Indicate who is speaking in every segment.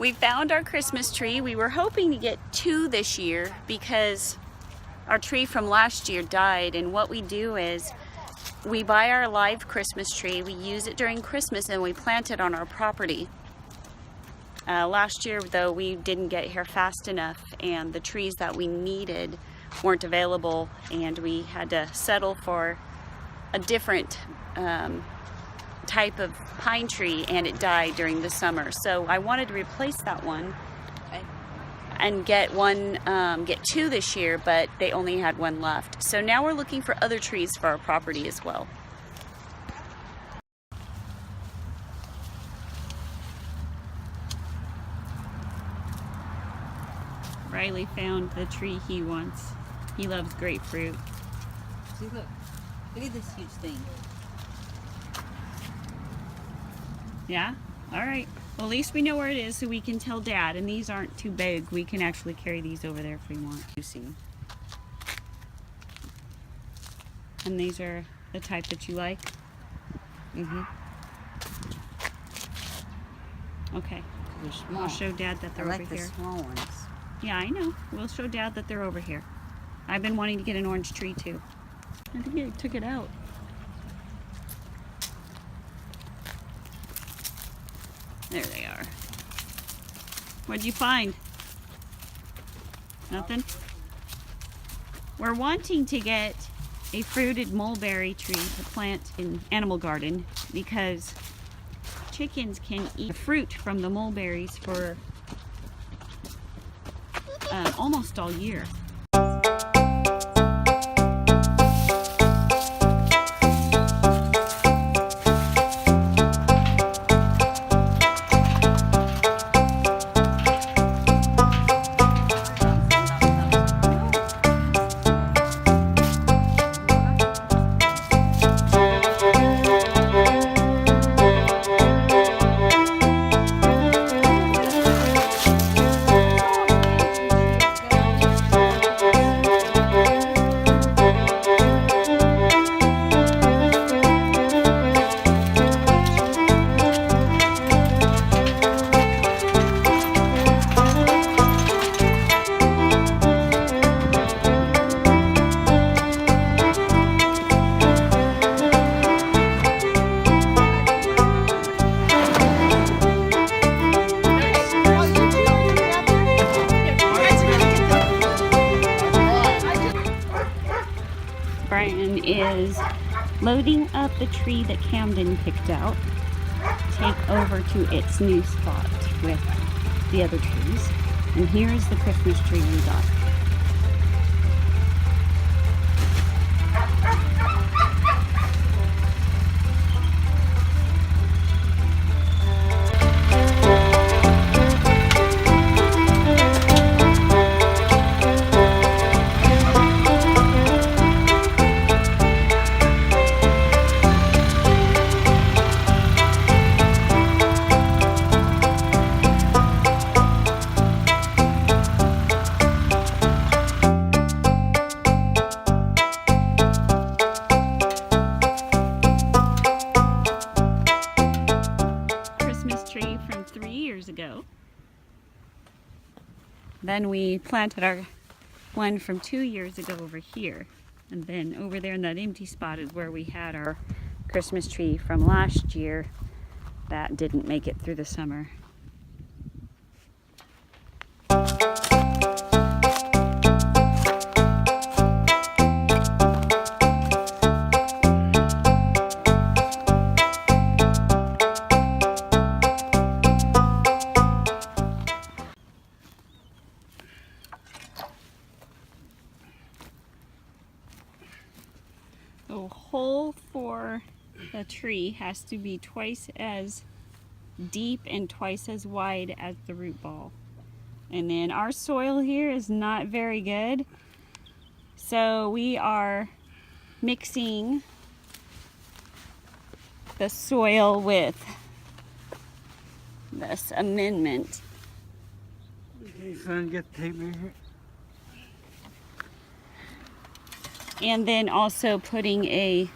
Speaker 1: We found our Christmas tree. We were hoping to get 2 this year because our tree from last year died, and what we do is we buy our live Christmas tree, we use it during Christmas, and we plant it on our property. Last year though, we didn't get here fast enough and the trees that we needed weren't available, and we had to settle for a different type of pine tree, and it died during the summer. So I wanted to replace that one and get 2 this year, but they only had 1 left. So now we're looking for other trees for our property as well. Riley found the tree he wants. He loves grapefruit.
Speaker 2: See, look at this huge thing.
Speaker 1: Yeah? All right. Well, at least we know where it is so we can tell Dad, and these aren't too big. We can actually carry these over there if we want. You see. And these are the type that you like? Mm-hmm. Okay.
Speaker 2: They're small.
Speaker 1: I'll show Dad that they're
Speaker 2: I like
Speaker 1: over
Speaker 2: the
Speaker 1: here.
Speaker 2: small ones.
Speaker 1: Yeah, I know. We'll show Dad that they're over here. I've been wanting to get an orange tree too. I think he took it out. There they are. What'd you find? Nothing? We're wanting to get a fruited mulberry tree to plant in animal garden because chickens can eat fruit from the mulberries for almost all year. Brian is loading up the tree that Camden picked out to take over to its new spot with the other trees. And here's the Christmas tree we got. From 3 years ago. Then we planted our one from 2 years ago over here, and then over there in that empty spot is where we had our Christmas tree from last year that didn't make it through the summer. The hole for the tree has to be twice as deep and twice as wide as the root ball. And then our soil here is not very good, so we are mixing the soil with this amendment.
Speaker 3: Okay, son, get the tape measure.
Speaker 1: And then also putting a,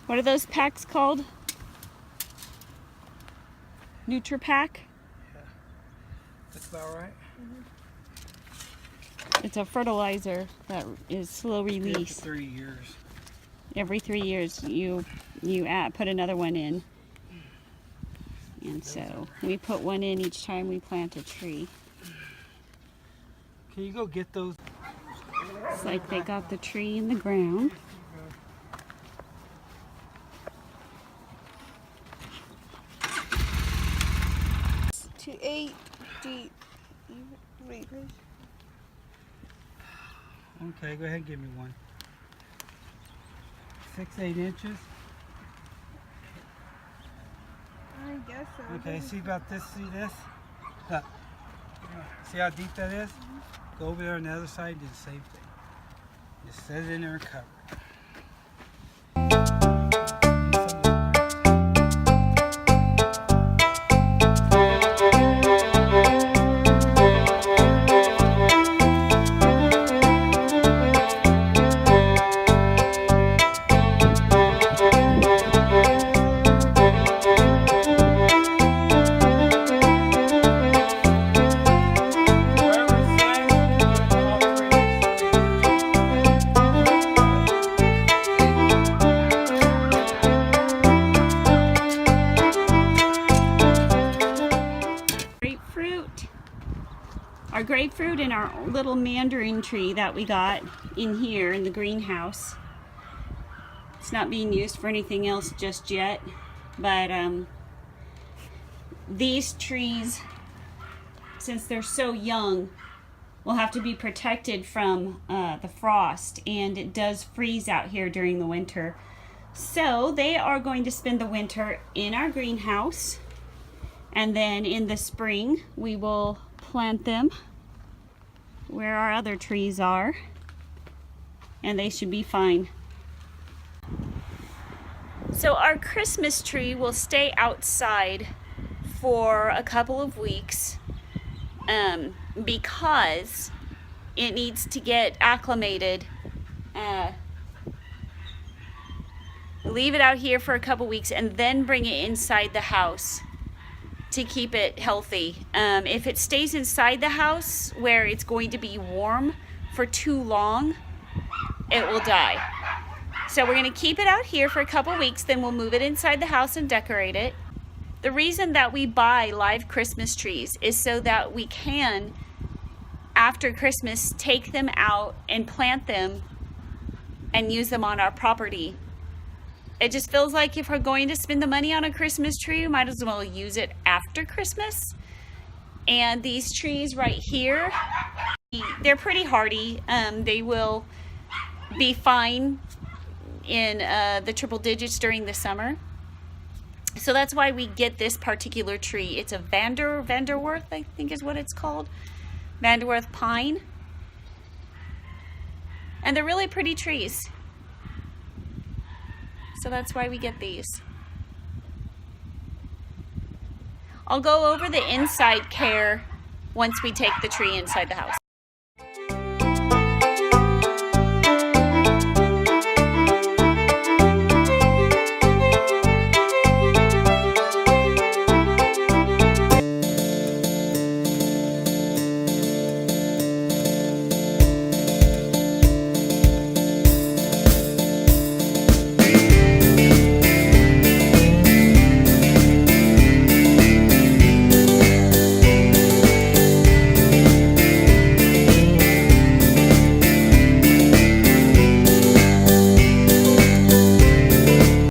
Speaker 1: what are those packs called? Nutripack?
Speaker 3: That's about right.
Speaker 1: It's a fertilizer that is slow release.
Speaker 3: 3 years.
Speaker 1: Every 3 years you put another one in. And so we put one in each time we plant a tree.
Speaker 3: Can you go get those?
Speaker 1: It's like they got the tree in the ground.
Speaker 4: To 8 deep. Wait, please.
Speaker 3: Okay, go ahead and give me one. 6-8 inches.
Speaker 4: I guess so.
Speaker 3: Okay, see about this? See this? Look. See how deep that is? Go over there on the other side and do the same thing. Just set it in there and cover it.
Speaker 1: Our grapefruit and our little mandarin tree that we got in here in the greenhouse. It's not being used for anything else just yet, but these trees, since they're so young, will have to be protected from the frost, and it does freeze out here during the winter. So they are going to spend the winter in our greenhouse, and then in the spring we will plant them where our other trees are, and they should be fine. So our Christmas tree will stay outside for a couple of weeks because it needs to get acclimated. Leave it out here for a couple weeks and then bring it inside the house to keep it healthy. If it stays inside the house where it's going to be warm for too long, it will die. So we're going to keep it out here for a couple weeks, then we'll move it inside the house and decorate it. The reason that we buy live Christmas trees is so that we can, after Christmas, take them out and plant them and use them on our property. It just feels like if we're going to spend the money on a Christmas tree, we might as well use it after Christmas. And these trees right here, they're pretty hardy. They will be fine in the triple digits during the summer. So that's why we get this particular tree. It's a Vanderwerth, I think is what it's called. Vanderwerth pine. And they're really pretty trees. So that's why we get these. I'll go over the inside care once we take the tree inside the house.